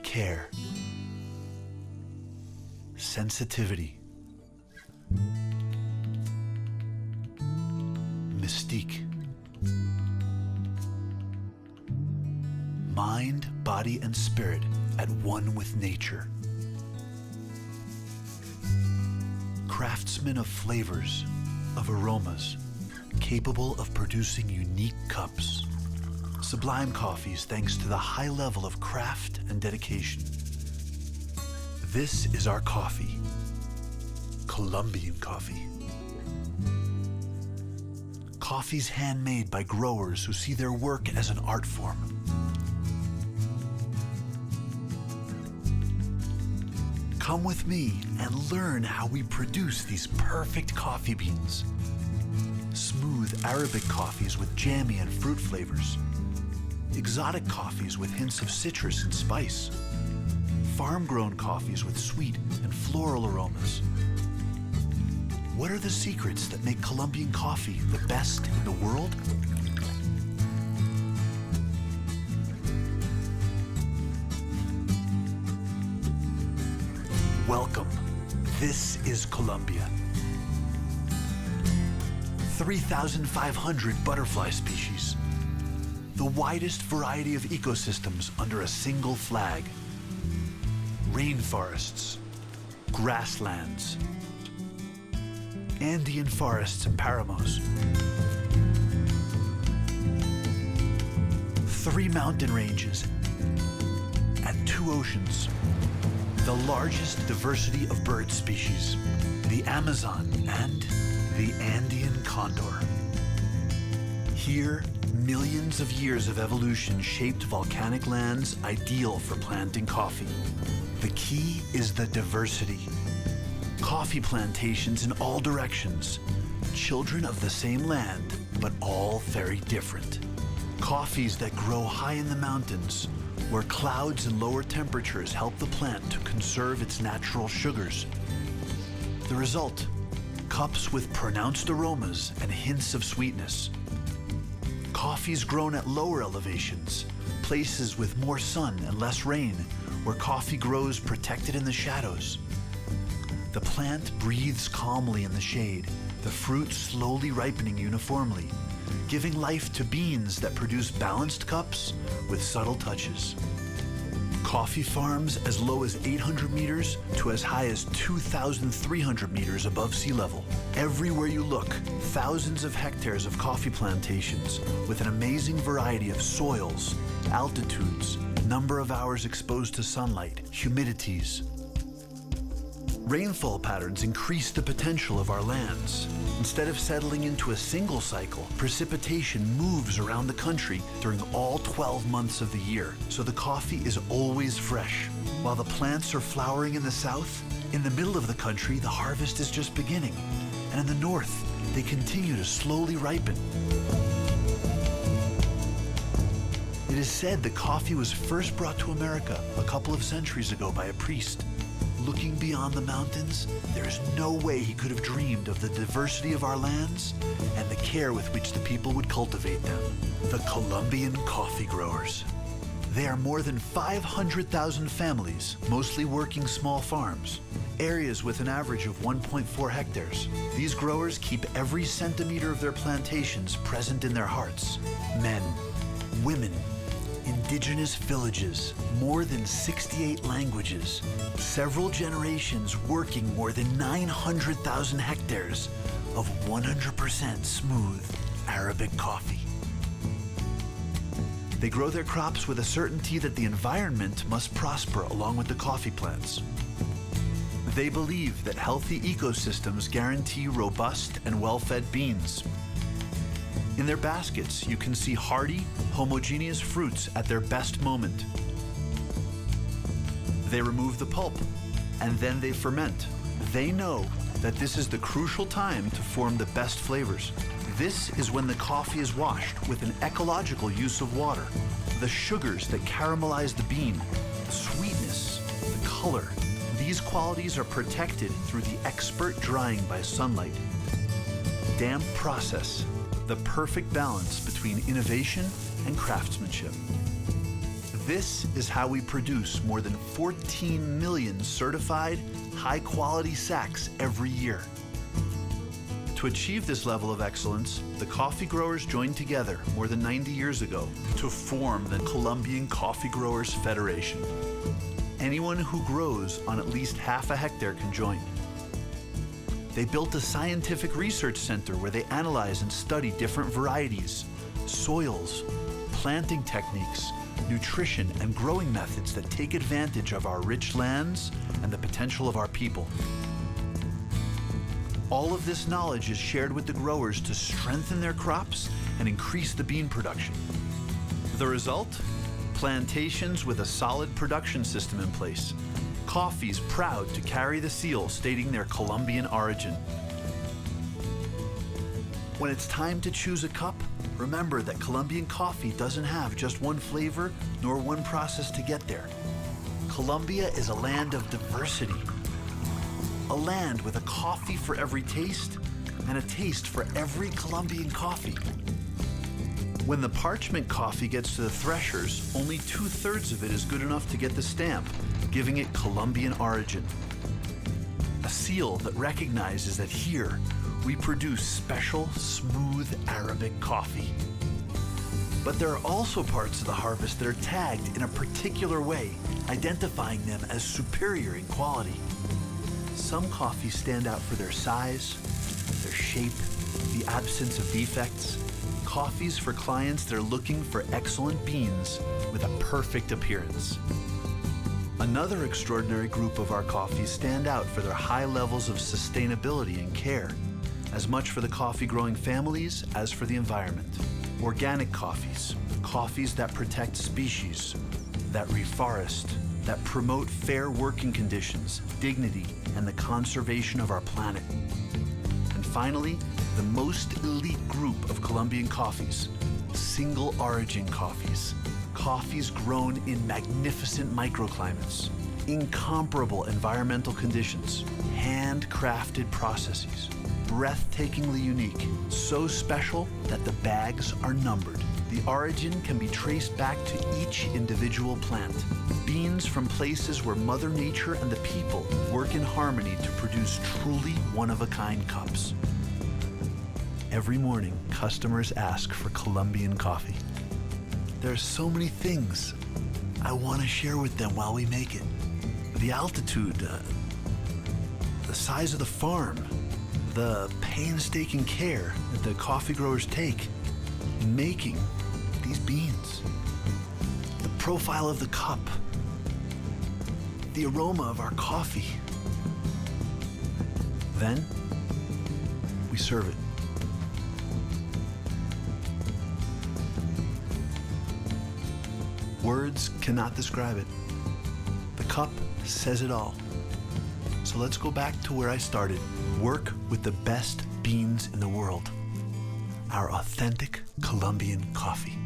care, sensitivity, mystique. Mind, body, and spirit at one with nature. Craftsmen of flavors, of aromas, capable of producing unique cups. Sublime coffees thanks to the high level of craft and dedication. This is our coffee, Colombian coffee. Coffees handmade by growers who see their work as an art form. Come with me and learn how we produce these perfect coffee beans. Smooth Arabic coffees with jammy and fruit flavors. Exotic coffees with hints of citrus and spice. Farm-grown coffees with sweet and floral aromas. What are the secrets that make Colombian coffee the best in the world? Welcome. This is Colombia. 3,500 butterfly species. The widest variety of ecosystems under a single flag. Rainforests, grasslands, Andean forests and paramos. 3 mountain ranges and 2 oceans. The largest diversity of bird species, the Amazon and the Andean condor. Here, millions of years of evolution shaped volcanic lands ideal for planting coffee. The key is the diversity. Coffee plantations in all directions, children of the same land, but all very different. Coffees that grow high in the mountains, where clouds and lower temperatures help the plant to conserve its natural sugars. The result, cups with pronounced aromas and hints of sweetness. Coffees grown at lower elevations, places with more sun and less rain, where coffee grows protected in the shadows. The plant breathes calmly in the shade, the fruit slowly ripening uniformly, giving life to beans that produce balanced cups with subtle touches. Coffee farms as low as 800 meters to as high as 2,300 meters above sea level. Everywhere you look, thousands of hectares of coffee plantations with an amazing variety of soils, altitudes, number of hours exposed to sunlight, humidities. Rainfall patterns increase the potential of our lands. Instead of settling into a single cycle, precipitation moves around the country during all 12 months of the year, so the coffee is always fresh. While the plants are flowering in the south, in the middle of the country, the harvest is just beginning. And in the north, they continue to slowly ripen. It is said that coffee was first brought to America a couple of centuries ago by a priest. Looking beyond the mountains, there is no way he could have dreamed of the diversity of our lands and the care with which the people would cultivate them. The Colombian coffee growers. They are more than 500,000 families, mostly working small farms, areas with an average of 1.4 hectares. These growers keep every centimeter of their plantations present in their hearts. Men, women, indigenous villages, more than 68 languages, several generations working more than 900,000 hectares of 100% smooth Arabic coffee. They grow their crops with a certainty that the environment must prosper along with the coffee plants. They believe that healthy ecosystems guarantee robust and well-fed beans. In their baskets, you can see hardy, homogeneous fruits at their best moment. They remove the pulp, and then they ferment. They know that this is the crucial time to form the best flavors. This is when the coffee is washed with an ecological use of water. The sugars that caramelize the bean, the sweetness, the color, these qualities are protected through the expert drying by sunlight. Damp process, the perfect balance between innovation and craftsmanship. This is how we produce more than 14 million certified, high-quality sacks every year. To achieve this level of excellence, the coffee growers joined together more than 90 years ago to form the Colombian Coffee Growers Federation. Anyone who grows on at least half a hectare can join. They built a scientific research center where they analyze and study different varieties, soils, planting techniques, nutrition, and growing methods that take advantage of our rich lands and the potential of our people. All of this knowledge is shared with the growers to strengthen their crops and increase the bean production. The result? Plantations with a solid production system in place. Coffees proud to carry the seal stating their Colombian origin. When it's time to choose a cup, remember that Colombian coffee doesn't have just one flavor nor one process to get there. Colombia is a land of diversity. A land with a coffee for every taste and a taste for every Colombian coffee. When the parchment coffee gets to the threshers, only 2/3 of it is good enough to get the stamp, giving it Colombian origin. A seal that recognizes that here we produce special, smooth Arabic coffee. But there are also parts of the harvest that are tagged in a particular way, identifying them as superior in quality. Some coffees stand out for their size, their shape, the absence of defects. Coffees for clients that are looking for excellent beans with a perfect appearance. Another extraordinary group of our coffees stand out for their high levels of sustainability and care, as much for the coffee growing families as for the environment. Organic coffees, coffees that protect species, that reforest, that promote fair working conditions, dignity, and the conservation of our planet. And finally, the most elite group of Colombian coffees, single origin coffees. Coffees grown in magnificent microclimates, incomparable environmental conditions, handcrafted processes, breathtakingly unique, so special that the bags are numbered. The origin can be traced back to each individual plant. Beans from places where Mother Nature and the people work in harmony to produce truly one-of-a-kind cups. Every morning, customers ask for Colombian coffee. There are so many things I want to share with them while we make it. The altitude, the size of the farm, the painstaking care that the coffee growers take in making these beans, the profile of the cup, the aroma of our coffee. Then we serve it. Words cannot describe it. The cup says it all. So let's go back to where I started. Work with the best beans in the world. Our authentic Colombian coffee.